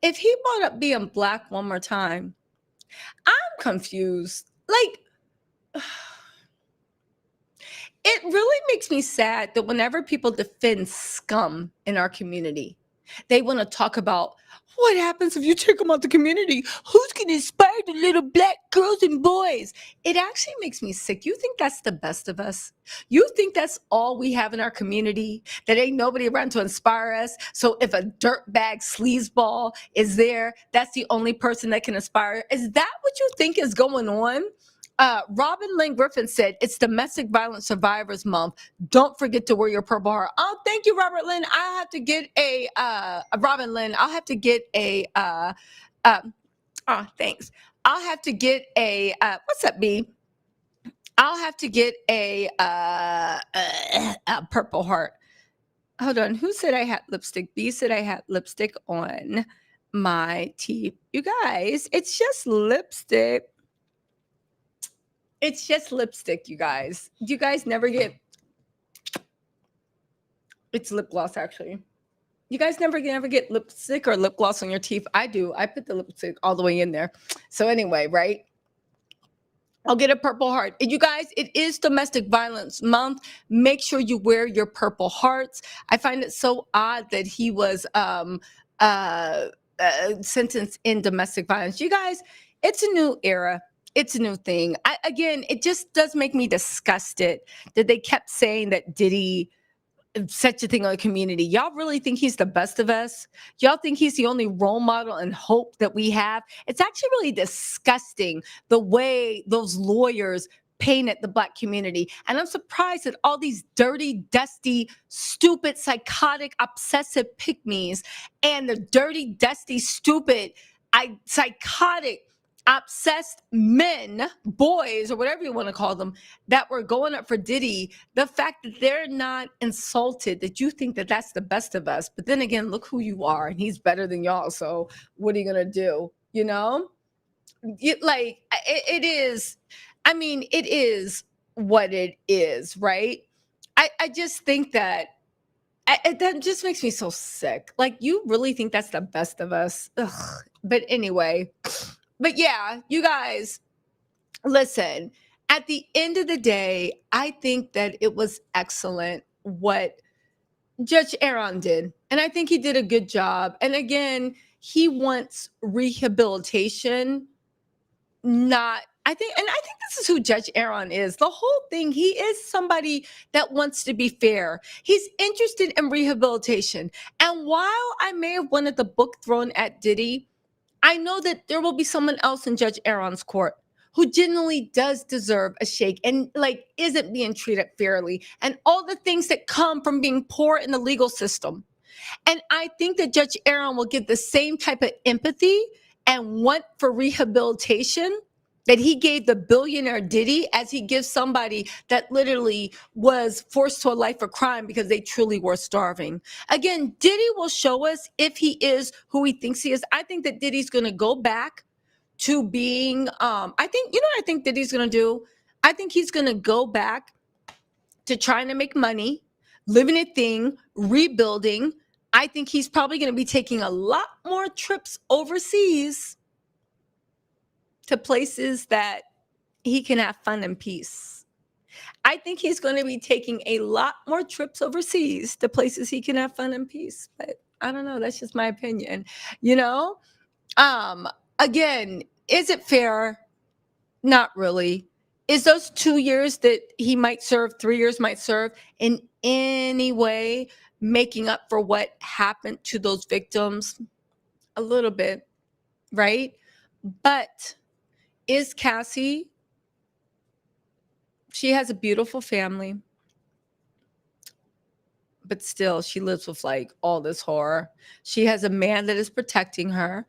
If he brought up being black one more time, I'm confused. Like, it really makes me sad that whenever people defend scum in our community, they want to talk about what happens if you take them out the community? Who's going to inspire the little black girls and boys? It actually makes me sick. You think that's the best of us? You think that's all we have in our community? That ain't nobody around to inspire us? So if a dirtbag sleazeball is there, that's the only person that can inspire? Is that what you think is going on? Robin Lynn Griffin said, it's Domestic Violence Survivors Month. Don't forget to wear your purple heart. Oh, thank you, Robert Lynn. I have to get Robin Lynn, I'll have to get thanks. I'll have to get what's up, B? I'll have to get a purple heart. Hold on. Who said I had lipstick? B said I had lipstick on my teeth. You guys, it's just lipstick. It's just lipstick, you guys. Do you guys never get, it's lip gloss actually. You guys never get lipstick or lip gloss on your teeth? I do. I put the lipstick all the way in there. So anyway, right? I'll get a purple heart. And you guys, it is Domestic Violence Month. Make sure you wear your purple hearts. I find it so odd that he was uh, sentenced in domestic violence. You guys, it's a new era. It's a new thing. Again, it just does make me disgusted that they kept saying that Diddy such a thing on the community. Y'all really think he's the best of us? Y'all think he's the only role model and hope that we have? It's actually really disgusting the way those lawyers painted the Black community. And I'm surprised that all these dirty, dusty, stupid, psychotic, obsessive pygmies and the dirty, dusty, stupid, psychotic, obsessed men, boys, or whatever you want to call them, that were going up for Diddy, the fact that they're not insulted, that you think that that's the best of us. But then again, look who you are, and he's better than y'all. So what are you going to do? You know, it is, I mean, it is what it is, right? I just think that that just makes me so sick. Like, you really think that's the best of us? Ugh. But anyway, but yeah, you guys, listen, at the end of the day, I think that it was excellent what Judge Aaron did. And I think he did a good job. And again, he wants rehabilitation, not, I think this is who Judge Aaron is. The whole thing, he is somebody that wants to be fair. He's interested in rehabilitation. And while I may have wanted the book thrown at Diddy, I know that there will be someone else in Judge Aaron's court who genuinely does deserve a shake and like isn't being treated fairly, and all the things that come from being poor in the legal system. And I think that Judge Aaron will give the same type of empathy and want for rehabilitation that he gave the billionaire Diddy, as he gives somebody that literally was forced to a life of crime because they truly were starving. Again, Diddy will show us if he is who he thinks he is. I think that Diddy's going to go back to being, I think, you know what I think Diddy's going to do? I think he's going to go back to trying to make money, living a thing, rebuilding. I think he's probably going to be taking a lot more trips overseas to places that he can have fun and peace. I think he's going to be taking a lot more trips overseas to places he can have fun and peace. But I don't know. That's just my opinion. You know, again, is it fair? Not really. Is those 2 years that he might serve, 3 years might serve, in any way making up for what happened to those victims? A little bit, right? But is Cassie, she has a beautiful family, but still she lives with like all this horror. She has a man that is protecting her.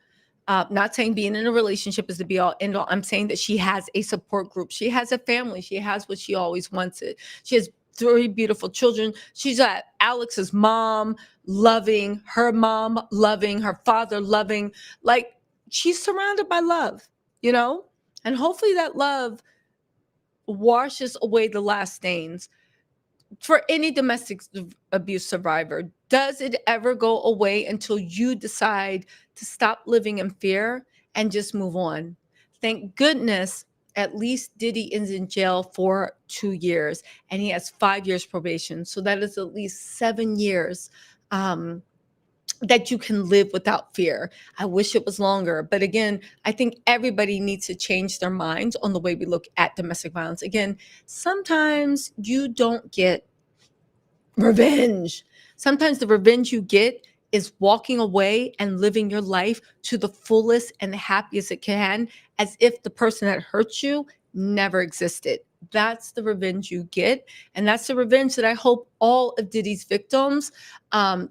Not saying being in a relationship is the be all end all. I'm saying that she has a support group. She has a family. She has what she always wanted. She has 3 beautiful children. She's at Alex's mom, loving, her mom loving, her father loving. Like, she's surrounded by love, you know? And hopefully that love washes away the last stains. For any domestic abuse survivor, does it ever go away until you decide to stop living in fear and just move on? Thank goodness, at least Diddy is in jail for 2 years and he has 5 years probation. So that is at least 7 years that you can live without fear. I wish it was longer. But again, I think everybody needs to change their minds on the way we look at domestic violence. Again, sometimes you don't get revenge. Sometimes the revenge you get is walking away and living your life to the fullest and the happiest it can, as if the person that hurt you never existed. That's the revenge you get. And that's the revenge that I hope all of Diddy's victims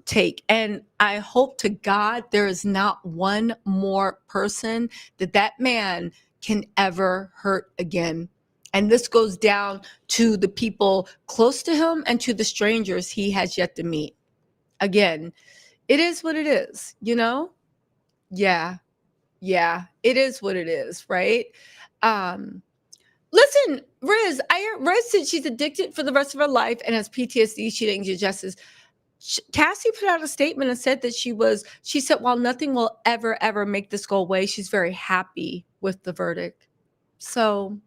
take. And I hope to God there is not one more person that man can ever hurt again. And this goes down to the people close to him and to the strangers he has yet to meet. Again, it is what it is, you know? Yeah, it is what it is, right? Listen, Riz, I heard Riz said she's addicted for the rest of her life and has PTSD. She didn't get justice. Cassie put out a statement and said that she said, while nothing will ever make this go away, she's very happy with the verdict. So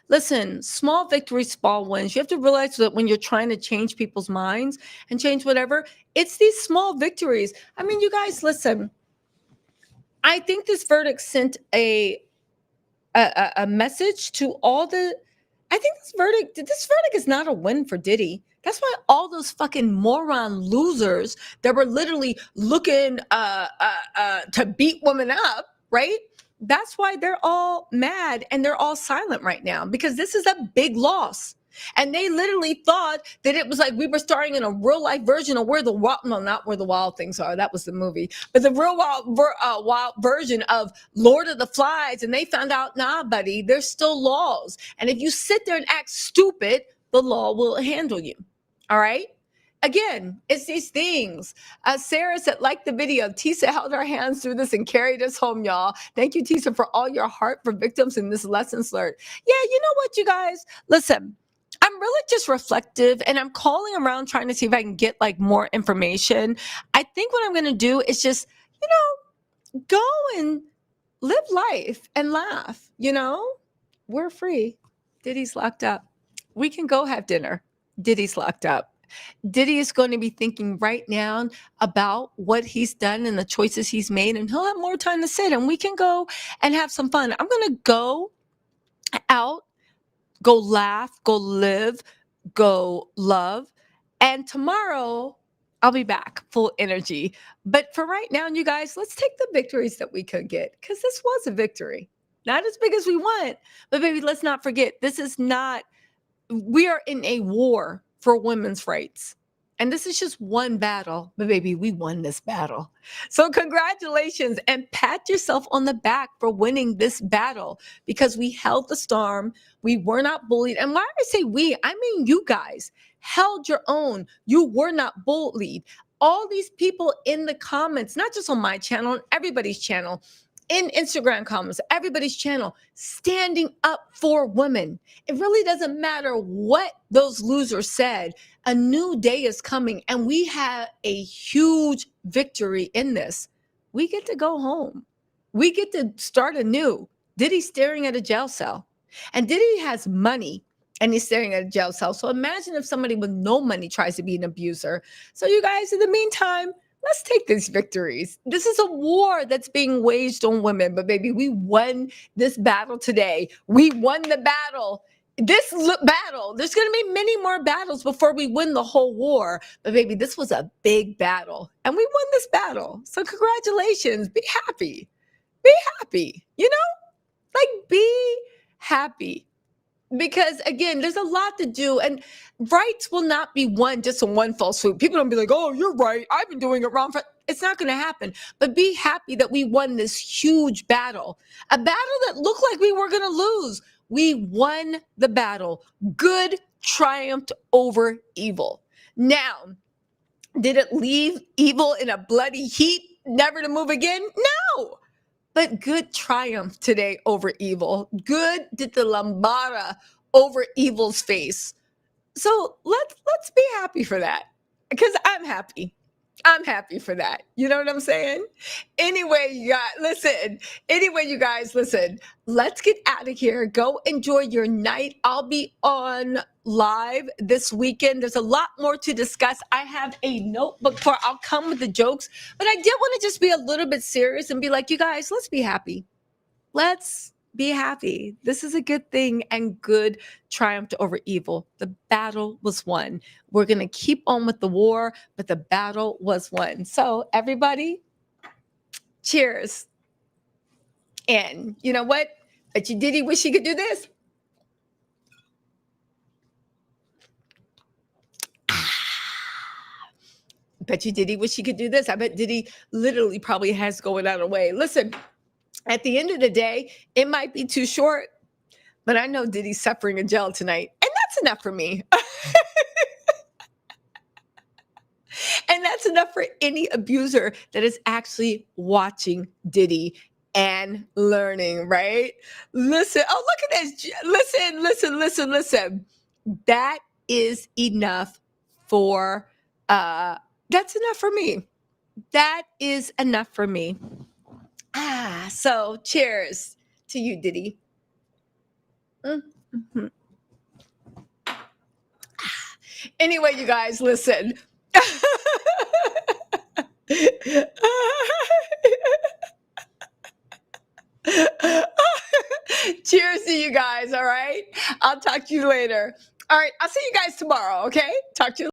listen, small victories, small wins. You have to realize that when you're trying to change people's minds and change whatever, it's these small victories. I mean, you guys, listen, I think this verdict sent a message to all the. I think this verdict is not a win for Diddy. That's why all those fucking moron losers that were literally looking to beat women up, right? That's why they're all mad and they're all silent right now, because this is a big loss. And they literally thought that it was like we were starring in a real life version of Where the Wild, no, not Where the Wild Things Are. That was the movie, but the real wild version of Lord of the Flies. And they found out, nah, buddy, there's still laws. And if you sit there and act stupid, the law will handle you. All right. Again, it's these things. Sarah said, like the video, Tisa held her hands through this and carried us home, y'all. Thank you, Tisa, for all your heart for victims in this lessons learned. Yeah, you know what, you guys? Listen, I'm really just reflective and I'm calling around trying to see if I can get like more information. I think what I'm going to do is just, go and live life and laugh. We're free. Diddy's locked up. We can go have dinner. Diddy's locked up. Diddy is going to be thinking right now about what he's done and the choices he's made, and he'll have more time to sit and we can go and have some fun. I'm going to go out, go laugh, go live, go love. And tomorrow I'll be back full energy. But for right now, you guys, let's take the victories that we could get, because this was a victory. Not as big as we want, but baby, let's not forget, we are in a war for women's rights. And this is just one battle, but baby, we won this battle. So congratulations and pat yourself on the back for winning this battle, because we held the storm. We were not bullied. And why I say we, I mean you guys held your own. You were not bullied. All these people in the comments, not just on my channel, on everybody's channel, in Instagram comments, everybody's channel, standing up for women. It really doesn't matter what those losers said. A new day is coming and we have a huge victory in this. We get to go home. We get to start anew. Diddy's staring at a jail cell, and Diddy has money and he's staring at a jail cell. So imagine if somebody with no money tries to be an abuser. So you guys, in the meantime, let's take these victories. This is a war that's being waged on women, but baby, we won this battle today. We won the battle. This battle, there's going to be many more battles before we win the whole war. But baby, this was a big battle and we won this battle. So congratulations. Be happy. Be happy. Like be happy. Because again, there's a lot to do, and rights will not be won just in one fell swoop. People don't be like, oh, you're right, I've been doing it wrong. It's not going to happen. But be happy that we won this huge battle, a battle that looked like we were going to lose. We won the battle. Good triumphed over evil. Now, did it leave evil in a bloody heap, never to move again? No. But good triumph today over evil. Good did the lambada over evil's face. So let's be happy for that, because I'm happy. I'm happy for that. You know what I'm saying? Anyway, you guys, listen. Let's get out of here. Go enjoy your night. I'll be on live this weekend. There's a lot more to discuss. I have a notebook for I'll come with the jokes, but I did want to just be a little bit serious and be like, you guys, let's be happy. Let's be happy. This is a good thing, and good triumphed over evil. The battle was won. We're going to keep on with the war, but the battle was won. So everybody, cheers. And you know what? Bet you Diddy wish he could do this. Bet you Diddy wish he could do this. I bet Diddy literally probably has going out of the way. Listen, at the end of the day, it might be too short, but I know Diddy's suffering in jail tonight, and that's enough for me. And that's enough for any abuser that is actually watching Diddy and learning, right? Listen, oh, look at this. Listen. That is enough for, that's enough for me. That is enough for me. So cheers to you, Diddy. Mm-hmm. Anyway, you guys, listen. Cheers to you guys, all right? I'll talk to you later. All right, I'll see you guys tomorrow, okay? Talk to you